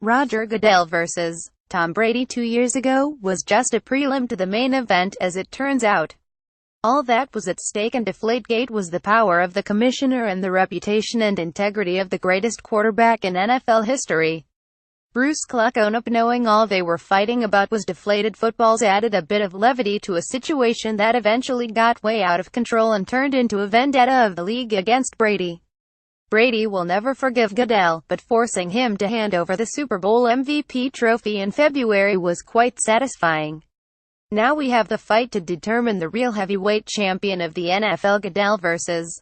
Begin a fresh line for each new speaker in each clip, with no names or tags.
Roger Goodell vs. Tom Brady 2 years ago was just a prelim to the main event, as it turns out. All that was at stake in Deflategate was the power of the commissioner and the reputation and integrity of the greatest quarterback in NFL history. Bruce Cluck owned up, knowing all they were fighting about was deflated footballs added a bit of levity to a situation that eventually got way out of control and turned into a vendetta of the league against Brady. Brady will never forgive Goodell, but forcing him to hand over the Super Bowl MVP trophy in February was quite satisfying. Now we have the fight to determine the real heavyweight champion of the NFL, Goodell vs.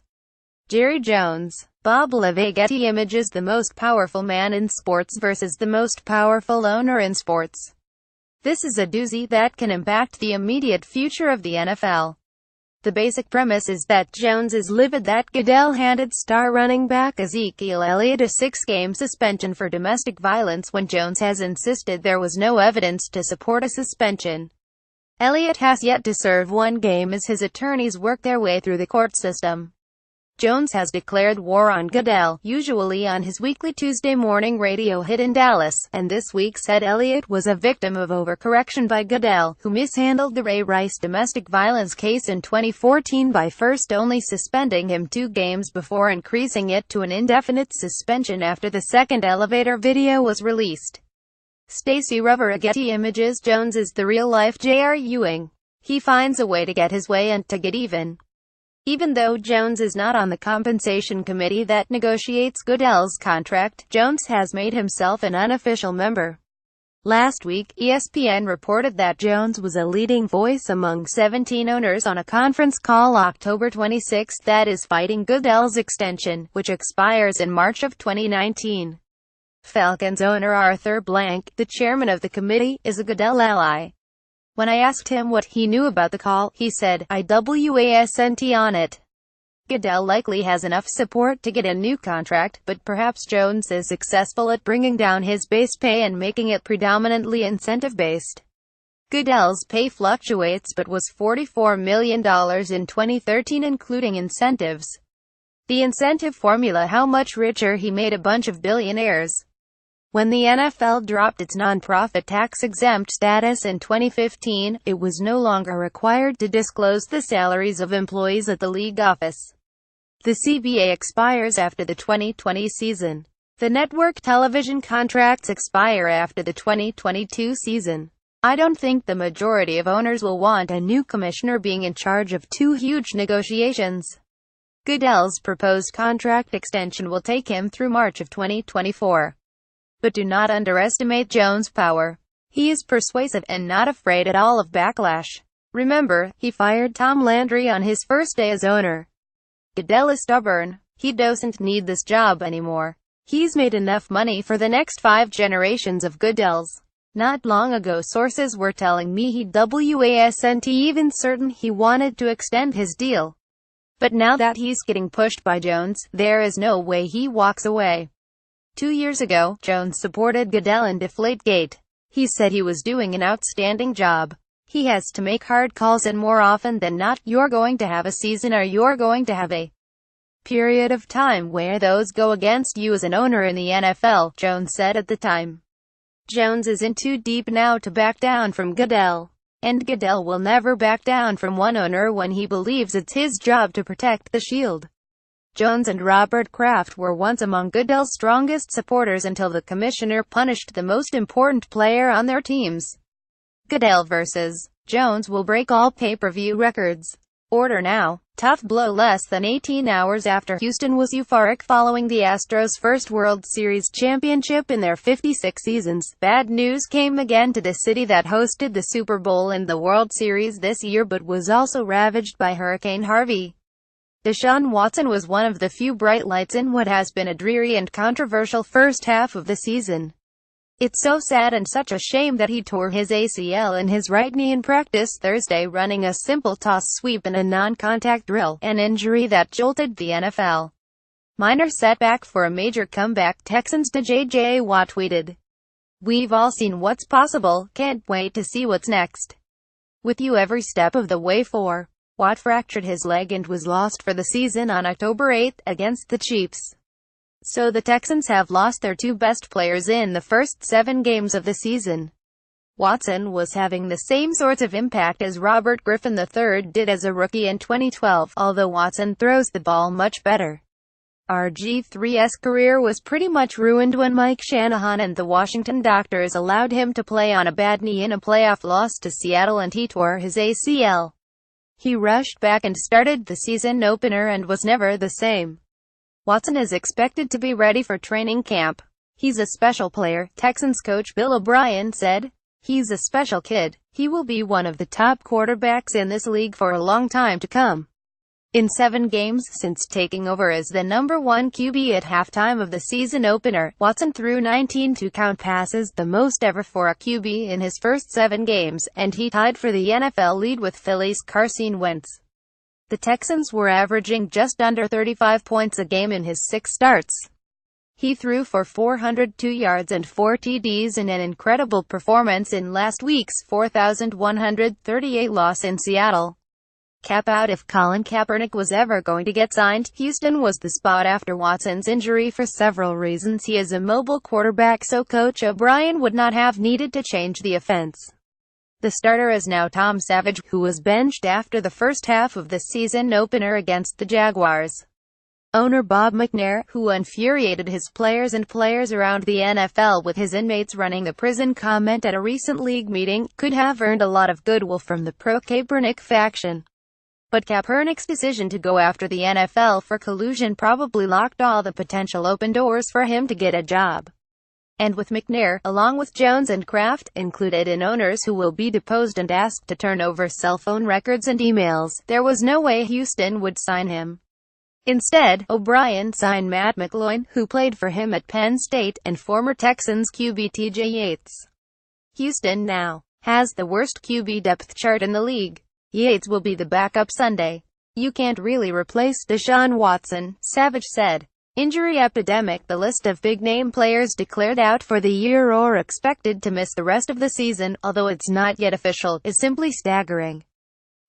Jerry Jones. Bob LeVay. Getty Images. The most powerful man in sports versus the most powerful owner in sports. This is a doozy that can impact the immediate future of the NFL. The basic premise is that Jones is livid that Goodell handed star running back Ezekiel Elliott a 6-game suspension for domestic violence when Jones has insisted there was no evidence to support a suspension. Elliott has yet to serve 1 game as his attorneys work their way through the court system. Jones has declared war on Goodell, usually on his weekly Tuesday morning radio hit in Dallas, and this week said Elliott was a victim of overcorrection by Goodell, who mishandled the Ray Rice domestic violence case in 2014 by first only suspending him 2 games before increasing it to an indefinite suspension after the second elevator video was released. Stacey Rubber. Getty Images. Jones is the real-life J.R. Ewing. He finds a way to get his way and to get even. Even though Jones is not on the compensation committee that negotiates Goodell's contract, Jones has made himself an unofficial member. Last week, ESPN reported that Jones was a leading voice among 17 owners on a conference call October 26 that is fighting Goodell's extension, which expires in March of 2019. Falcons owner Arthur Blank, the chairman of the committee, is a Goodell ally. When I asked him what he knew about the call, he said, "I wasn't on it." Goodell likely has enough support to get a new contract, but perhaps Jones is successful at bringing down his base pay and making it predominantly incentive-based. Goodell's pay fluctuates but was $44 million in 2013 including incentives. The incentive formula: how much richer he made a bunch of billionaires. When the NFL dropped its non-profit tax-exempt status in 2015, it was no longer required to disclose the salaries of employees at the league office. The CBA expires after the 2020 season. The network television contracts expire after the 2022 season. I don't think the majority of owners will want a new commissioner being in charge of 2 huge negotiations. Goodell's proposed contract extension will take him through March of 2024. But do not underestimate Jones' power. He is persuasive and not afraid at all of backlash. Remember, he fired Tom Landry on his first day as owner. Goodell is stubborn. He doesn't need this job anymore. He's made enough money for the next 5 generations of Goodells. Not long ago sources were telling me he wasn't even certain he wanted to extend his deal. But now that he's getting pushed by Jones, there is no way he walks away. 2 years ago, Jones supported Goodell in Deflategate. He said he was doing an outstanding job. He has to make hard calls, and more often than not, you're going to have a season or you're going to have a period of time where those go against you as an owner in the NFL, Jones said at the time. Jones is in too deep now to back down from Goodell. And Goodell will never back down from one owner when he believes it's his job to protect the shield. Jones and Robert Kraft were once among Goodell's strongest supporters until the commissioner punished the most important player on their teams. Goodell vs. Jones will break all pay-per-view records. Order now. Tough blow. Less than 18 hours after Houston was euphoric following the Astros' first World Series championship in their 56 seasons, bad news came again to the city that hosted the Super Bowl and the World Series this year but was also ravaged by Hurricane Harvey. Deshaun Watson was one of the few bright lights in what has been a dreary and controversial first half of the season. It's so sad and such a shame that he tore his ACL in his right knee in practice Thursday running a simple toss sweep in a non-contact drill, an injury that jolted the NFL. Minor setback for a major comeback, Texans. J.J. Watt tweeted, "We've all seen what's possible, can't wait to see what's next. With you every step of the way." Watt fractured his leg and was lost for the season on October 8 against the Chiefs. So the Texans have lost their two best players in the first 7 games of the season. Watson was having the same sorts of impact as Robert Griffin III did as a rookie in 2012, although Watson throws the ball much better. RG3's career was pretty much ruined when Mike Shanahan and the Washington doctors allowed him to play on a bad knee in a playoff loss to Seattle and he tore his ACL. He rushed back and started the season opener and was never the same. Watson is expected to be ready for training camp. "He's a special player," Texans coach Bill O'Brien said. "He's a special kid. He will be one of the top quarterbacks in this league for a long time to come." In 7 games since taking over as the number 1 QB at halftime of the season opener, Watson threw 19 two-count passes, the most ever for a QB in his first 7 games, and he tied for the NFL lead with Philly's Carson Wentz. The Texans were averaging just under 35 points a game in his 6 starts. He threw for 402 yards and 4 TDs in an incredible performance in last week's 4,138 loss in Seattle. Cap out if Colin Kaepernick was ever going to get signed, Houston was the spot after Watson's injury for several reasons. He is a mobile quarterback, so Coach O'Brien would not have needed to change the offense. The starter is now Tom Savage, who was benched after the first half of the season opener against the Jaguars. Owner Bob McNair, who infuriated his players and players around the NFL with his inmates running the prison comment at a recent league meeting, could have earned a lot of goodwill from the pro-Kaepernick faction. But Kaepernick's decision to go after the NFL for collusion probably locked all the potential open doors for him to get a job. And with McNair, along with Jones and Kraft, included in owners who will be deposed and asked to turn over cell phone records and emails, there was no way Houston would sign him. Instead, O'Brien signed Matt McGloin, who played for him at Penn State, and former Texans QB TJ Yates. Houston now has the worst QB depth chart in the league. Yates will be the backup Sunday. "You can't really replace Deshaun Watson," Savage said. Injury epidemic. The list of big-name players declared out for the year or expected to miss the rest of the season, although it's not yet official, is simply staggering.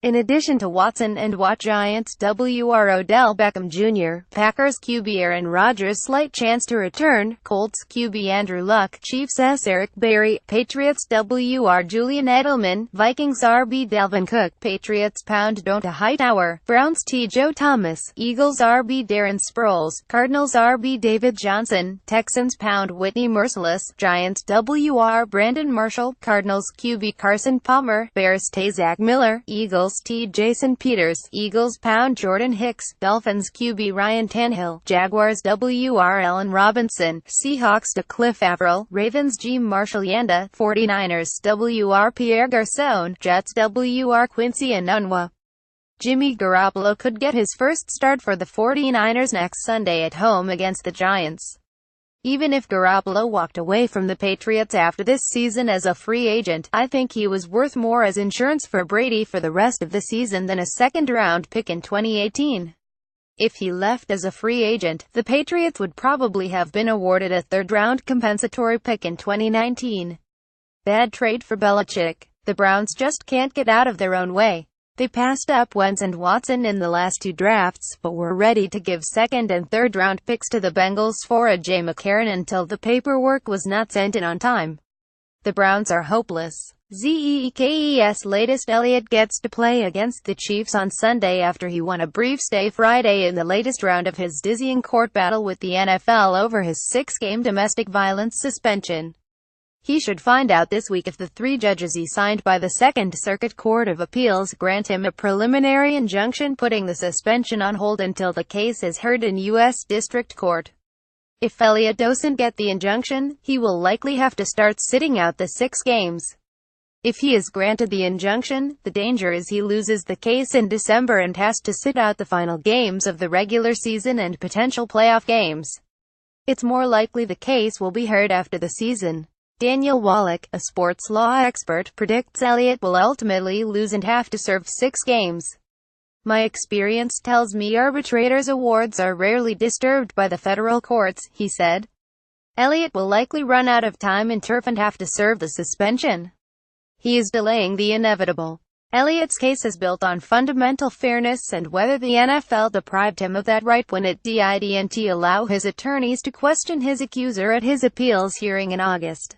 In addition to Watson and Watt, Giants Wr Odell Beckham Jr., Packers QB Aaron Rodgers slight chance to return, Colts QB Andrew Luck, Chiefs Eric Berry, Patriots Wr Julian Edelman, Vikings RB Dalvin Cook, Patriots pound Donta Hightower, Browns Joe Thomas, Eagles RB Darren Sproles, Cardinals RB David Johnson, Texans pound Whitney Merciless, Giants Wr Brandon Marshall, Cardinals QB Carson Palmer, Bears Zach Miller, Eagles Jason Peters, Eagles pound Jordan Hicks, Dolphins QB Ryan Tannehill, Jaguars Wr Allen Robinson, Seahawks Cliff Averill, Ravens G Marshall Yanda, 49ers Wr Pierre Garcon, Jets Wr Quincy Enunwa. Jimmy Garoppolo could get his first start for the 49ers next Sunday at home against the Giants. Even if Garoppolo walked away from the Patriots after this season as a free agent, I think he was worth more as insurance for Brady for the rest of the season than a second-round pick in 2018. If he left as a free agent, the Patriots would probably have been awarded a third-round compensatory pick in 2019. Bad trade for Belichick. The Browns just can't get out of their own way. They passed up Wentz and Watson in the last 2 drafts, but were ready to give second- and third-round picks to the Bengals for A.J. McCarron until the paperwork was not sent in on time. The Browns are hopeless. Zekes latest. Elliott gets to play against the Chiefs on Sunday after he won a brief stay Friday in the latest round of his dizzying court battle with the NFL over his 6-game domestic violence suspension. He should find out this week if the 3 judges he signed by the Second Circuit Court of Appeals grant him a preliminary injunction putting the suspension on hold until the case is heard in U.S. District Court. If Elliott doesn't get the injunction, he will likely have to start sitting out the 6 games. If he is granted the injunction, the danger is he loses the case in December and has to sit out the final games of the regular season and potential playoff games. It's more likely the case will be heard after the season. Daniel Wallach, a sports law expert, predicts Elliott will ultimately lose and have to serve 6 games. "My experience tells me arbitrators' awards are rarely disturbed by the federal courts," he said. Elliott will likely run out of time in turf and have to serve the suspension. He is delaying the inevitable. Elliott's case is built on fundamental fairness and whether the NFL deprived him of that right when it didn't allow his attorneys to question his accuser at his appeals hearing in August.